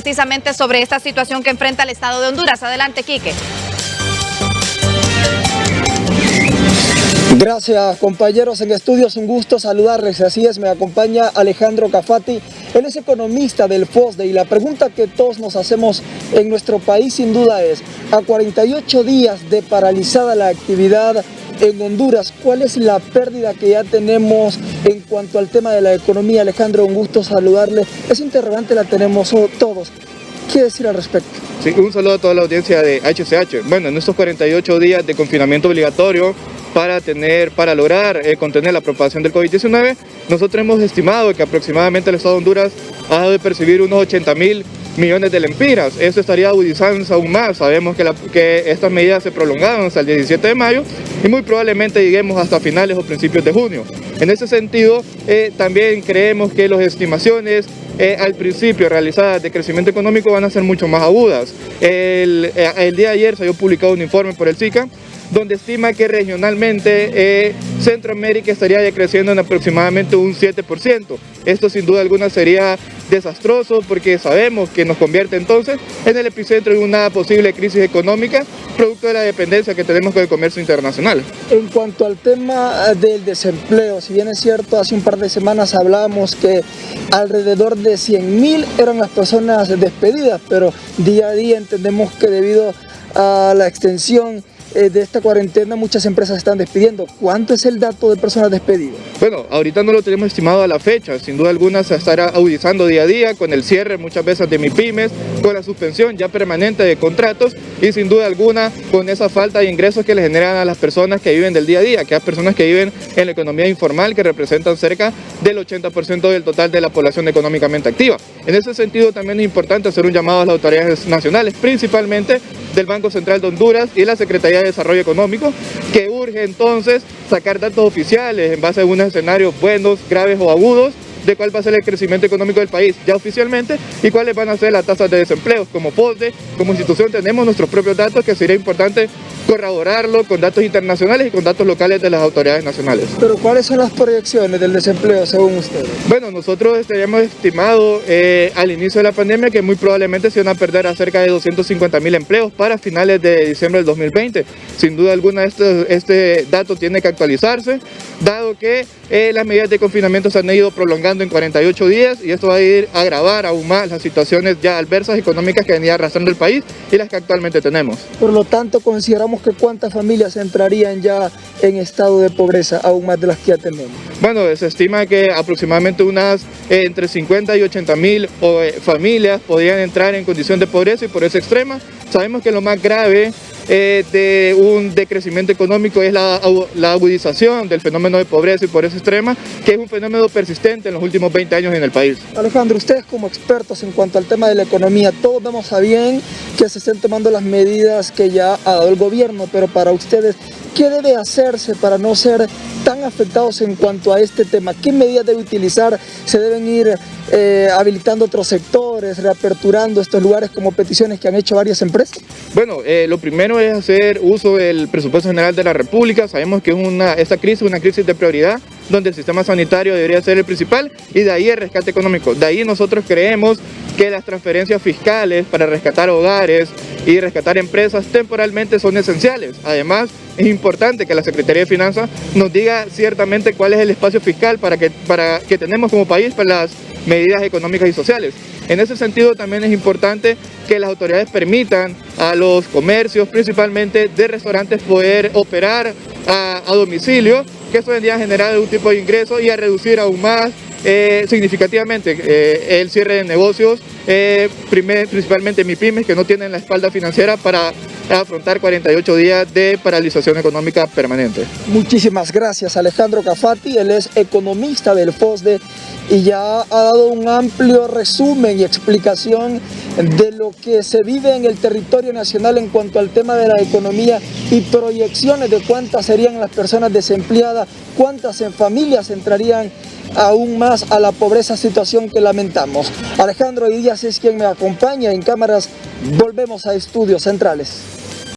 precisamente sobre esta situación que enfrenta el Estado de Honduras. Adelante, Quique. Gracias, compañeros en estudios, un gusto saludarles. Así es, me acompaña Alejandro Cafati. Él es economista del FOSDE y la pregunta que todos nos hacemos en nuestro país sin duda es, a 48 días de paralizada la actividad en Honduras, ¿cuál es la pérdida que ya tenemos en cuanto al tema de la economía? Alejandro, un gusto saludarle. Esa interrogante la tenemos todos. ¿Qué decir al respecto? Sí, un saludo a toda la audiencia de HCH. Bueno, en estos 48 días de confinamiento obligatorio para lograr contener la propagación del COVID-19, nosotros hemos estimado que aproximadamente el Estado de Honduras ha dejado de percibir unos 80.000 millones de lempiras. Eso estaría agudizándose aún más. Sabemos que estas medidas se prolongaron hasta el 17 de mayo y muy probablemente lleguemos hasta finales o principios de junio. En ese sentido, también creemos que las estimaciones al principio realizadas de crecimiento económico van a ser mucho más agudas. El día de ayer se había publicado un informe por el SICA donde estima que regionalmente Centroamérica estaría decreciendo en aproximadamente un 7%. Esto sin duda alguna sería desastroso porque sabemos que nos convierte entonces en el epicentro de una posible crisis económica producto de la dependencia que tenemos con el comercio internacional. En cuanto al tema del desempleo, si bien es cierto, hace un par de semanas hablábamos que alrededor de 100.000 eran las personas despedidas, pero día a día entendemos que debido a la extensión de esta cuarentena muchas empresas están despidiendo. ¿Cuánto es el dato de personas despedidas? Bueno, ahorita no lo tenemos estimado a la fecha, sin duda alguna se estará agudizando día a día con el cierre muchas veces de MIPYMES, con la suspensión ya permanente de contratos y sin duda alguna con esa falta de ingresos que le generan a las personas que viven del día a día, que las personas que viven en la economía informal que representan cerca del 80% del total de la población económicamente activa. En ese sentido también es importante hacer un llamado a las autoridades nacionales, principalmente del Banco Central de Honduras y la Secretaría de Desarrollo Económico, que urge entonces sacar datos oficiales en base a unos escenarios buenos, graves o agudos, de cuál va a ser el crecimiento económico del país ya oficialmente y cuáles van a ser las tasas de desempleo. Como FOSDE, como institución tenemos nuestros propios datos que sería importante corroborarlo con datos internacionales y con datos locales de las autoridades nacionales. Pero ¿cuáles son las proyecciones del desempleo según ustedes? Bueno, nosotros habíamos estimado al inicio de la pandemia que muy probablemente se iban a perder a cerca de 250.000 empleos para finales de diciembre del 2020. Sin duda alguna este dato tiene que actualizarse, dado que las medidas de confinamiento se han ido prolongando en 48 días y esto va a ir a agravar aún más las situaciones ya adversas económicas que venía arrastrando el país y las que actualmente tenemos. Por lo tanto, consideramos que ¿cuántas familias entrarían ya en estado de pobreza, aún más de las que ya tenemos? Bueno, se estima que aproximadamente unas entre 50 y 80.000 familias podrían entrar en condición de pobreza y pobreza extrema. Sabemos que lo más grave de un decrecimiento económico es la agudización del fenómeno de pobreza y pobreza extrema, que es un fenómeno persistente en los últimos 20 años en el país. Alejandro, ustedes como expertos en cuanto al tema de la economía, todos vemos a bien que se estén tomando las medidas que ya ha dado el gobierno, pero para ustedes, ¿qué debe hacerse para no ser tan afectados en cuanto a este tema? ¿Qué medidas debe utilizar? ¿Se deben ir habilitando otros sectores, reaperturando estos lugares como peticiones que han hecho varias empresas? Bueno, lo primero es hacer uso del presupuesto general de la República. Sabemos que esta crisis es una crisis de prioridad, donde el sistema sanitario debería ser el principal y de ahí el rescate económico. De ahí nosotros creemos que las transferencias fiscales para rescatar hogares y rescatar empresas temporalmente son esenciales. Además, es importante que la Secretaría de Finanzas nos diga ciertamente cuál es el espacio fiscal que tenemos como país para las medidas económicas y sociales. En ese sentido también es importante que las autoridades permitan a los comercios, principalmente de restaurantes, poder operar a domicilio, que eso vendría a generar algún tipo de ingreso y a reducir aún más significativamente el cierre de negocios, principalmente MIPYMES, que no tienen la espalda financiera para afrontar 48 días de paralización económica permanente. Muchísimas gracias, Alejandro Cafati. Él es economista del FOSDE y ya ha dado un amplio resumen y explicación de lo que se vive en el territorio nacional en cuanto al tema de la economía y proyecciones de cuántas serían las personas desempleadas, cuántas familias entrarían aún más a la pobreza, situación que lamentamos. Alejandro Díaz es quien me acompaña en cámaras. Volvemos a Estudios Centrales.